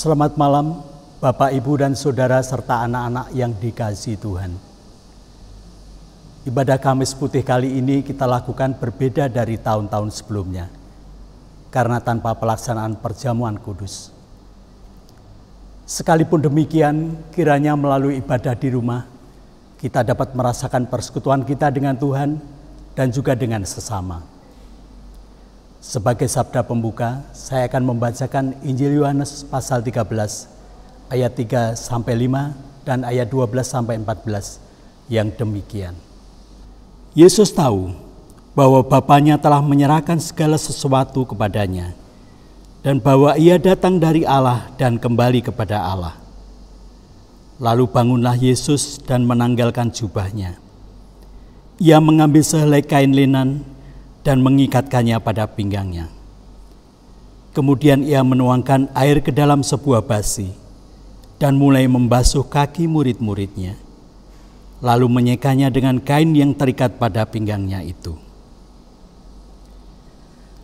Selamat malam, Bapak, Ibu, dan Saudara, serta anak-anak yang dikasihi Tuhan. Ibadah Kamis Putih kali ini kita lakukan berbeda dari tahun-tahun sebelumnya, karena tanpa pelaksanaan perjamuan kudus. Sekalipun demikian, kiranya melalui ibadah di rumah, kita dapat merasakan persekutuan kita dengan Tuhan dan juga dengan sesama. Sebagai sabda pembuka, saya akan membacakan Injil Yohanes pasal 13, ayat 3-5 dan ayat 12-14 yang demikian. Yesus tahu bahwa Bapanya telah menyerahkan segala sesuatu kepadanya dan bahwa ia datang dari Allah dan kembali kepada Allah. Lalu bangunlah Yesus dan menanggalkan jubahnya. Ia mengambil sehelai kain linan dan mengikatkannya pada pinggangnya. Kemudian ia menuangkan air ke dalam sebuah basi dan mulai membasuh kaki murid-muridnya, lalu menyekanya dengan kain yang terikat pada pinggangnya itu.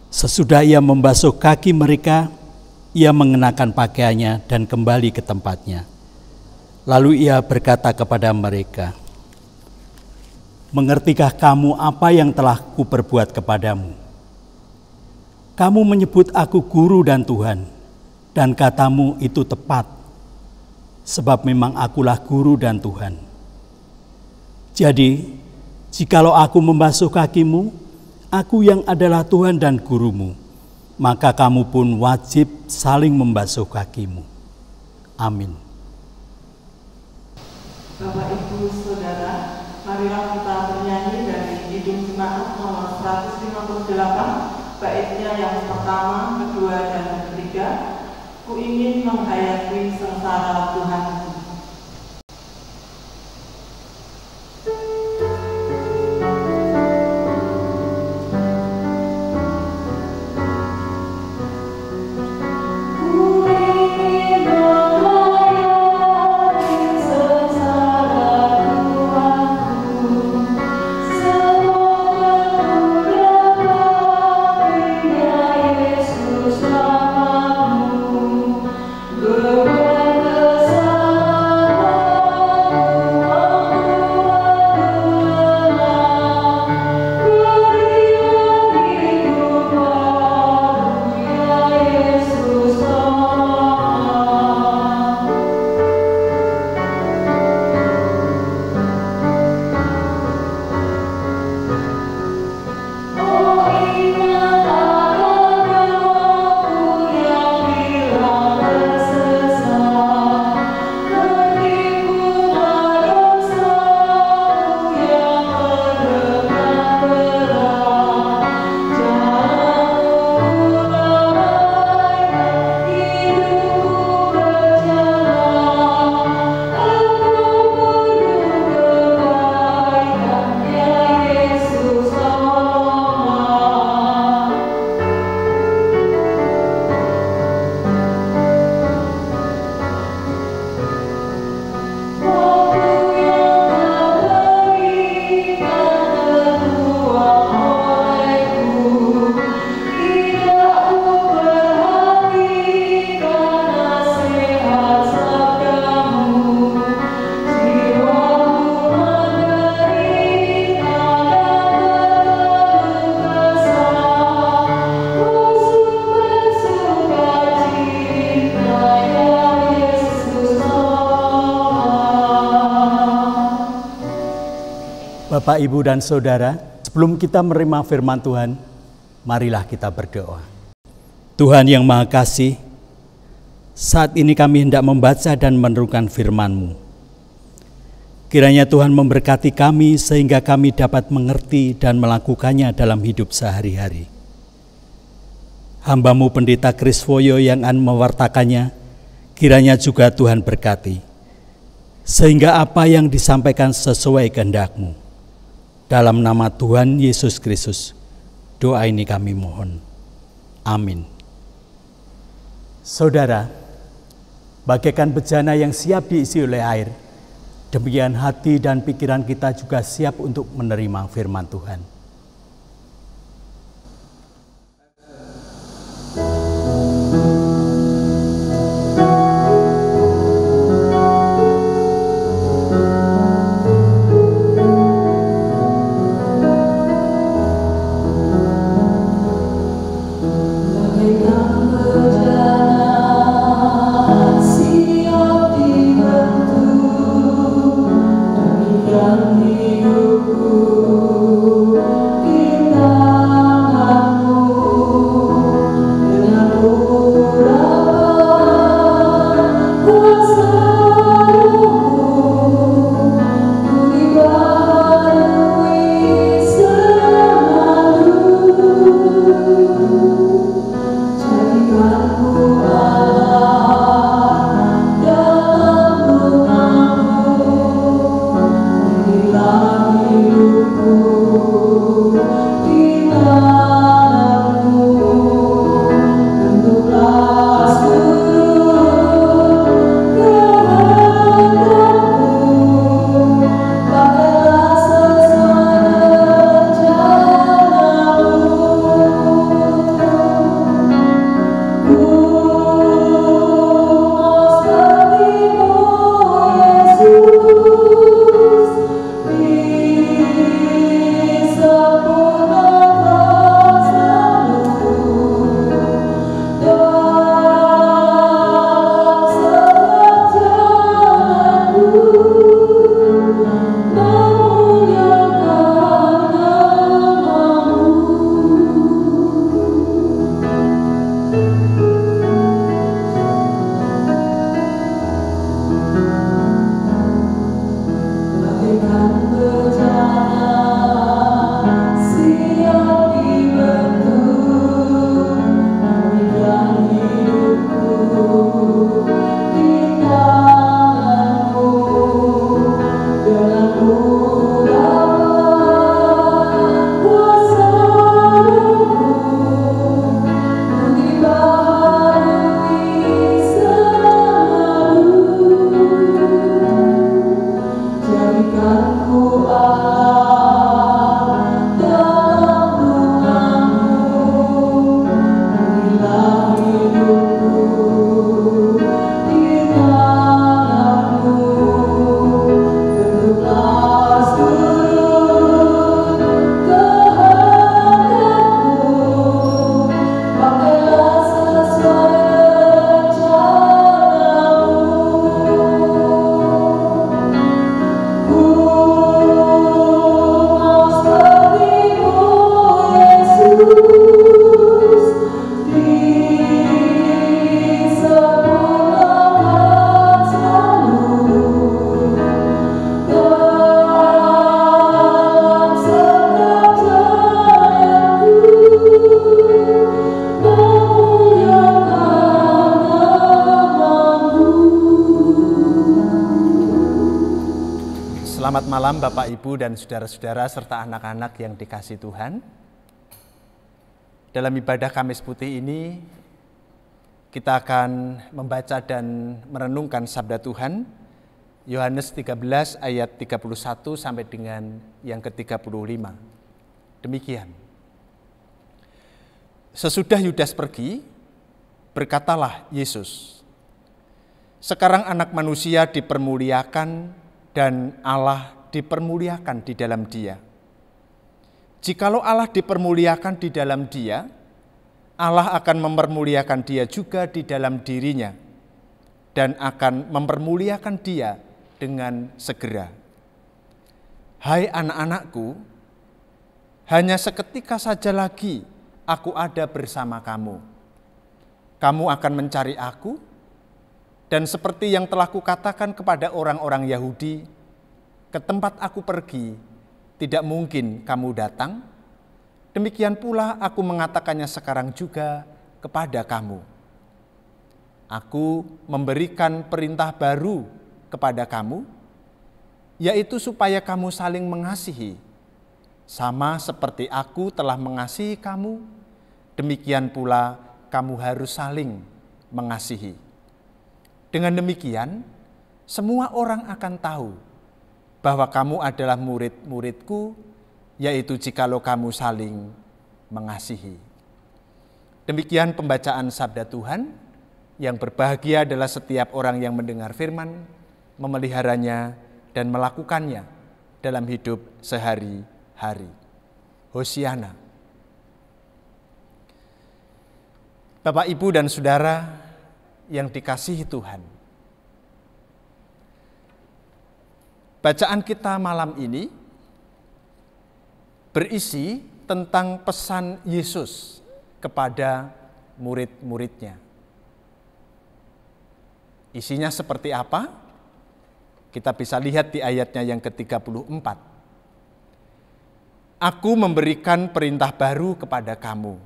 Sesudah ia membasuh kaki mereka, ia mengenakan pakaiannya dan kembali ke tempatnya. Lalu ia berkata kepada mereka, "Mengertikah kamu apa yang telah kuperbuat kepadamu? Kamu menyebut aku guru dan Tuhan, dan katamu itu tepat, sebab memang akulah guru dan Tuhan. Jadi, jikalau aku membasuh kakimu, aku yang adalah Tuhan dan gurumu, maka kamu pun wajib saling membasuh kakimu." Amin. Bapak, Ibu, Saudara, marilah kita bernyanyi dari Hidup Jemaat nomor 158, baitnya yang pertama, kedua, dan ketiga. Ku ingin menghayati sengsara Tuhanku. Bapak, Ibu, dan Saudara, sebelum kita menerima firman Tuhan, marilah kita berdoa. Tuhan yang Maha Kasih, saat ini kami hendak membaca dan menerukan firman-Mu. Kiranya Tuhan memberkati kami sehingga kami dapat mengerti dan melakukannya dalam hidup sehari-hari. Hamba-Mu Pendeta Kriswoyo yang akan mewartakannya, kiranya juga Tuhan berkati, sehingga apa yang disampaikan sesuai kehendak-Mu. Dalam nama Tuhan Yesus Kristus, doa ini kami mohon. Amin. Saudara, bagaikan bejana yang siap diisi oleh air, demikian hati dan pikiran kita juga siap untuk menerima firman Tuhan. Selamat malam Bapak, Ibu, dan saudara-saudara serta anak-anak yang dikasihi Tuhan. Dalam ibadah Kamis Putih ini, kita akan membaca dan merenungkan sabda Tuhan, Yohanes 13 ayat 31 sampai dengan yang ke-35. Demikian. Sesudah Yudas pergi, berkatalah Yesus, "Sekarang Anak Manusia dipermuliakan dan Allah dipermuliakan di dalam Dia. Jikalau Allah dipermuliakan di dalam Dia, Allah akan mempermuliakan Dia juga di dalam dirinya dan akan mempermuliakan Dia dengan segera. Hai anak-anakku, hanya seketika saja lagi aku ada bersama kamu. Kamu akan mencari aku, dan seperti yang telah kukatakan kepada orang-orang Yahudi, ke tempat aku pergi, tidak mungkin kamu datang. Demikian pula aku mengatakannya sekarang juga kepada kamu. Aku memberikan perintah baru kepada kamu, yaitu supaya kamu saling mengasihi. Sama seperti aku telah mengasihi kamu, demikian pula kamu harus saling mengasihi. Dengan demikian, semua orang akan tahu bahwa kamu adalah murid-muridku, yaitu jikalau kamu saling mengasihi. Demikian pembacaan sabda Tuhan. Yang berbahagia adalah setiap orang yang mendengar firman, memeliharanya, dan melakukannya dalam hidup sehari-hari. Hosiana. Bapak, Ibu, dan Saudara yang dikasihi Tuhan. Bacaan kita malam ini berisi tentang pesan Yesus kepada murid-muridnya. Isinya seperti apa? Kita bisa lihat di ayatnya yang ke-34. Aku memberikan perintah baru kepada kamu,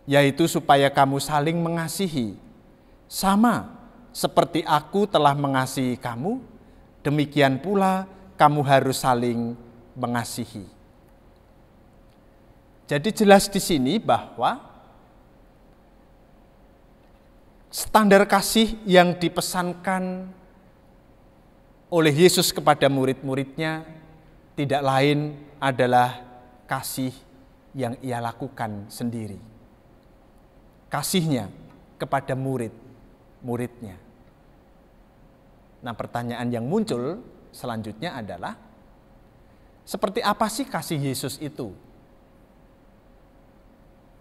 yaitu supaya kamu saling mengasihi, sama seperti aku telah mengasihi kamu, demikian pula kamu harus saling mengasihi. Jadi jelas di sini bahwa standar kasih yang dipesankan oleh Yesus kepada murid-muridnya tidak lain adalah kasih yang ia lakukan sendiri. Kasihnya kepada murid-muridnya. Nah, pertanyaan yang muncul selanjutnya adalah, seperti apa sih kasih Yesus itu?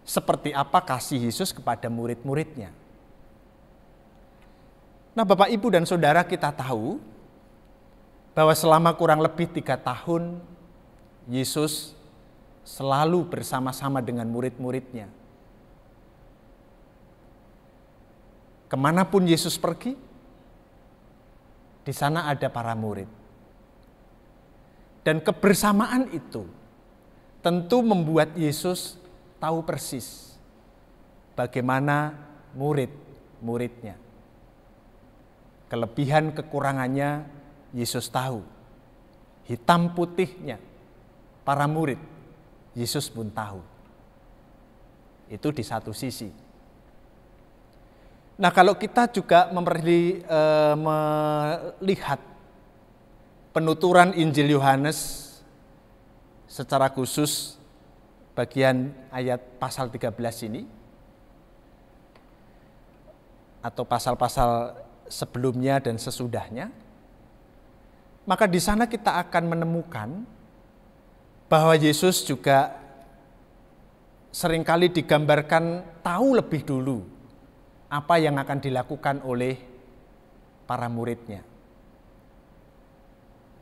Seperti apa kasih Yesus kepada murid-muridnya? Nah, Bapak, Ibu, dan Saudara, kita tahu bahwa selama kurang lebih 3 tahun Yesus selalu bersama-sama dengan murid-muridnya. Kemanapun Yesus pergi, di sana ada para murid. Dan kebersamaan itu tentu membuat Yesus tahu persis bagaimana murid-muridnya. Kelebihan kekurangannya Yesus tahu. Hitam putihnya para murid Yesus pun tahu. Itu di satu sisi. Nah, kalau kita juga melihat penuturan Injil Yohanes secara khusus bagian ayat pasal 13 ini, atau pasal-pasal sebelumnya dan sesudahnya, maka di sana kita akan menemukan bahwa Yesus juga seringkali digambarkan tahu lebih dulu apa yang akan dilakukan oleh para muridnya.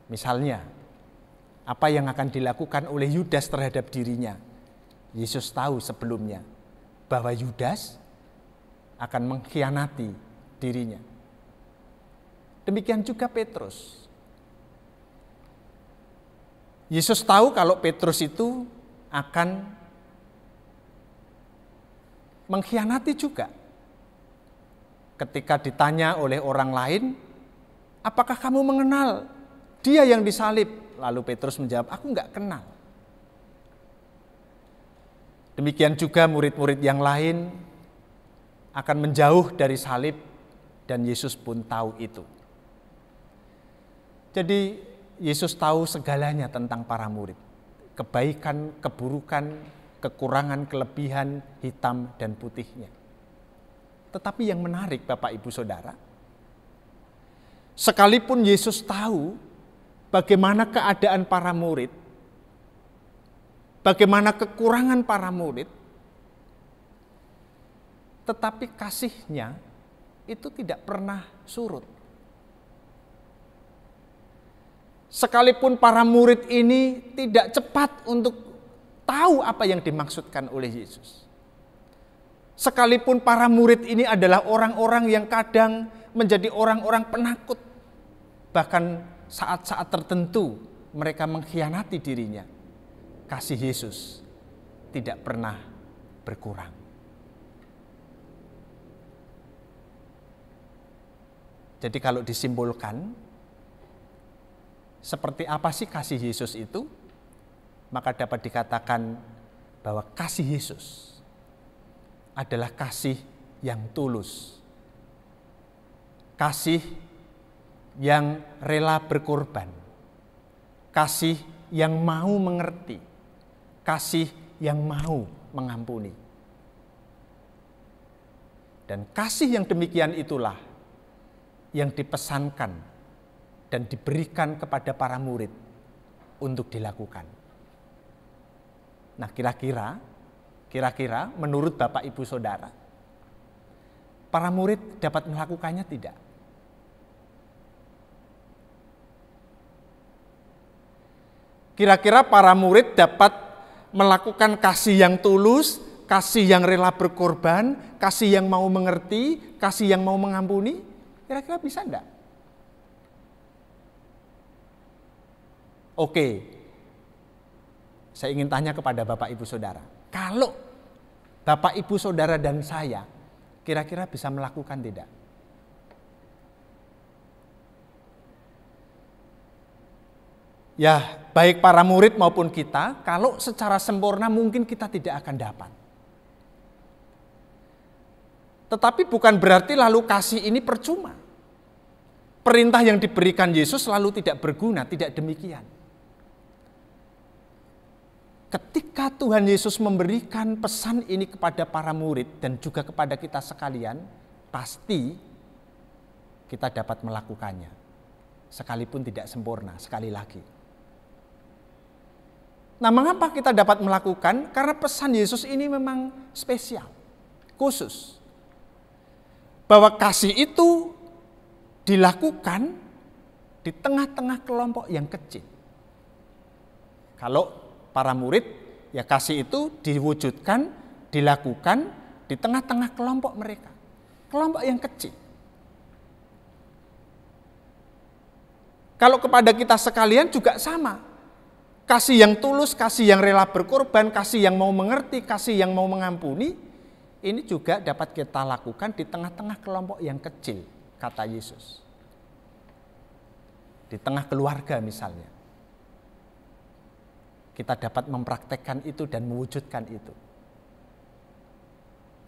Misalnya, apa yang akan dilakukan oleh Yudas terhadap dirinya. Yesus tahu sebelumnya bahwa Yudas akan mengkhianati dirinya. Demikian juga Petrus. Yesus tahu kalau Petrus itu akan mengkhianati juga. Ketika ditanya oleh orang lain, apakah kamu mengenal dia yang disalib? Lalu Petrus menjawab, aku enggak kenal. Demikian juga murid-murid yang lain akan menjauh dari salib dan Yesus pun tahu itu. Jadi Yesus tahu segalanya tentang para murid. Kebaikan, keburukan, kekurangan, kelebihan, hitam dan putihnya. Tetapi yang menarik Bapak Ibu Saudara, sekalipun Yesus tahu bagaimana keadaan para murid, bagaimana kekurangan para murid, tetapi kasihnya itu tidak pernah surut. Sekalipun para murid ini tidak cepat untuk tahu apa yang dimaksudkan oleh Yesus. Sekalipun para murid ini adalah orang-orang yang kadang menjadi orang-orang penakut. Bahkan saat-saat tertentu mereka mengkhianati dirinya. Kasih Yesus tidak pernah berkurang. Jadi kalau disimbolkan, seperti apa sih kasih Yesus itu? Maka dapat dikatakan bahwa kasih Yesus adalah kasih yang tulus. Kasih yang rela berkorban. Kasih yang mau mengerti. Kasih yang mau mengampuni. Dan kasih yang demikian itulah yang dipesankan dan diberikan kepada para murid untuk dilakukan. Nah, kira-kira menurut Bapak Ibu Saudara, para murid dapat melakukannya tidak? Kira-kira para murid dapat melakukan kasih yang tulus, kasih yang rela berkorban, kasih yang mau mengerti, kasih yang mau mengampuni? Kira-kira bisa enggak? Oke, saya ingin tanya kepada Bapak Ibu Saudara. Kalau Bapak Ibu Saudara dan saya, kira-kira bisa melakukan tidak? Ya, baik para murid maupun kita, kalau secara sempurna mungkin kita tidak akan dapat. Tetapi bukan berarti lalu kasih ini percuma. Perintah yang diberikan Yesus lalu tidak berguna, tidak demikian. Ketika Tuhan Yesus memberikan pesan ini kepada para murid dan juga kepada kita sekalian, pasti kita dapat melakukannya. Sekalipun tidak sempurna, sekali lagi. Nah, mengapa kita dapat melakukan? Karena pesan Yesus ini memang spesial, khusus. Bahwa kasih itu dilakukan di tengah-tengah kelompok yang kecil. Kalau para murid, ya kasih itu diwujudkan, dilakukan di tengah-tengah kelompok mereka. Kelompok yang kecil. Kalau kepada kita sekalian juga sama. Kasih yang tulus, kasih yang rela berkorban, kasih yang mau mengerti, kasih yang mau mengampuni, ini juga dapat kita lakukan di tengah-tengah kelompok yang kecil, kata Yesus. Di tengah keluarga misalnya. Kita dapat mempraktekkan itu dan mewujudkan itu.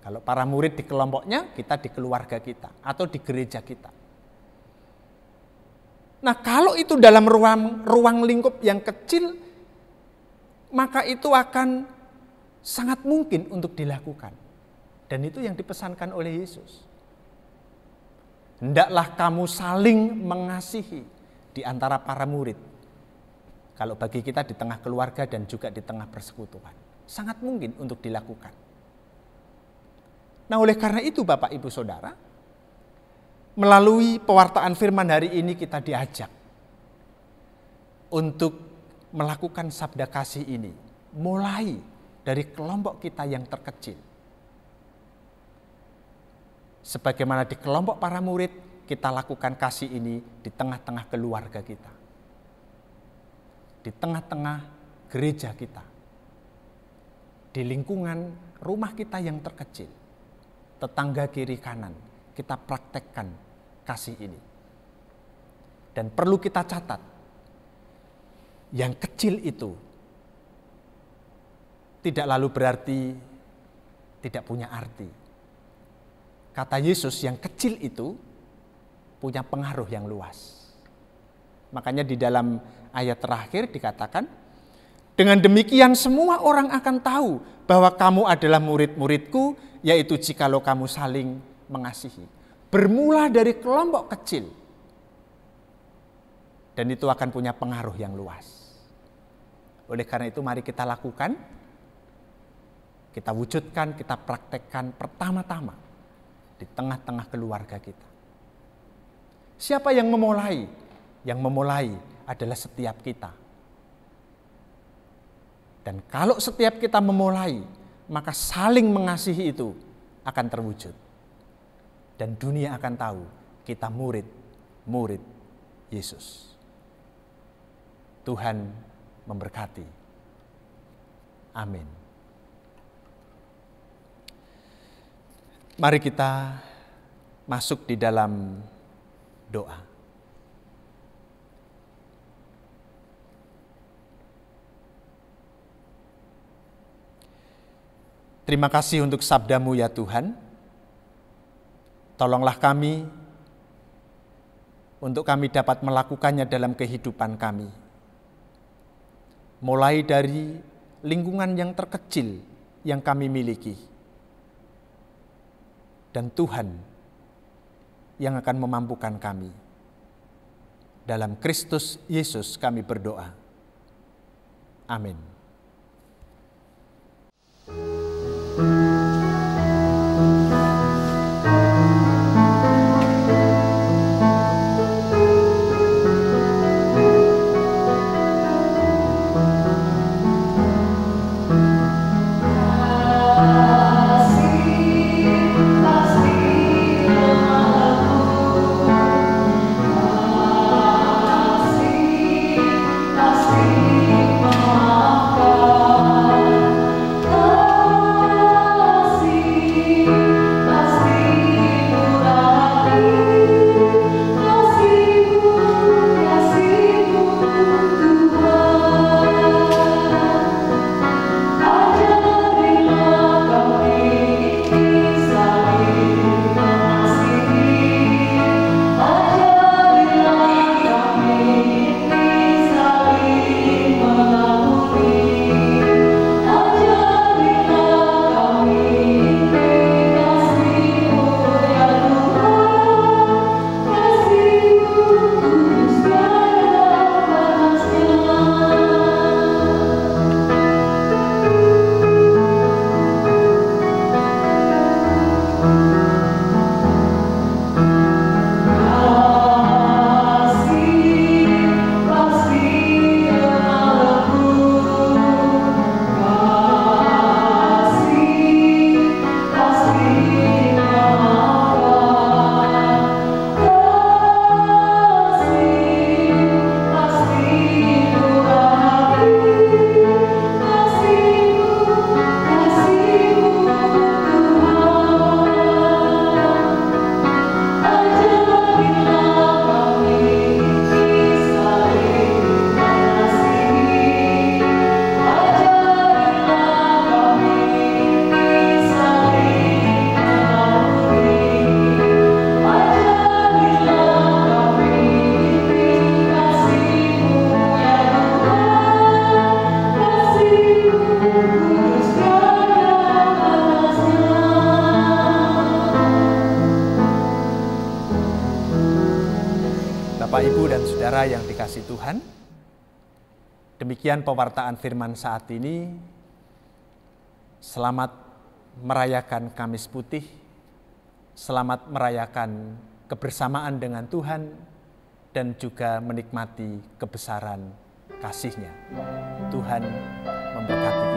Kalau para murid di kelompoknya, kita di keluarga kita atau di gereja kita. Nah, kalau itu dalam ruang lingkup yang kecil, maka itu akan sangat mungkin untuk dilakukan. Dan itu yang dipesankan oleh Yesus. Hendaklah kamu saling mengasihi di antara para murid. Kalau bagi kita di tengah keluarga dan juga di tengah persekutuan. Sangat mungkin untuk dilakukan. Nah, oleh karena itu Bapak Ibu Saudara, melalui pewartaan firman hari ini kita diajak untuk melakukan sabda kasih ini, mulai dari kelompok kita yang terkecil. Sebagaimana di kelompok para murid, kita lakukan kasih ini di tengah-tengah keluarga kita. Di tengah-tengah gereja kita. Di lingkungan rumah kita yang terkecil. Tetangga kiri kanan, kita praktekkan kasih ini. Dan perlu kita catat, yang kecil itu tidak lalu berarti tidak punya arti. Kata Yesus, yang kecil itu punya pengaruh yang luas. Makanya di dalam ayat terakhir dikatakan, dengan demikian semua orang akan tahu bahwa kamu adalah murid-muridku, yaitu jikalau kamu saling mengasihi. Bermula dari kelompok kecil. Dan itu akan punya pengaruh yang luas. Oleh karena itu mari kita lakukan, kita wujudkan, kita praktekkan pertama-tama di tengah-tengah keluarga kita. Siapa yang memulai? Yang memulai adalah setiap kita. Dan kalau setiap kita memulai, maka saling mengasihi itu akan terwujud. Dan dunia akan tahu kita murid Yesus. Tuhan memberkati. Amin. Mari kita masuk di dalam doa. Terima kasih untuk sabda-Mu ya Tuhan. Tolonglah kami untuk kami dapat melakukannya dalam kehidupan kami. Mulai dari lingkungan yang terkecil yang kami miliki. Dan Tuhan yang akan memampukan kami. Dalam Kristus Yesus kami berdoa. Amin. Bapak, Ibu, dan Saudara yang dikasihi Tuhan, demikian pewartaan firman saat ini. Selamat merayakan Kamis Putih, selamat merayakan kebersamaan dengan Tuhan, dan juga menikmati kebesaran kasih-Nya. Tuhan memberkati.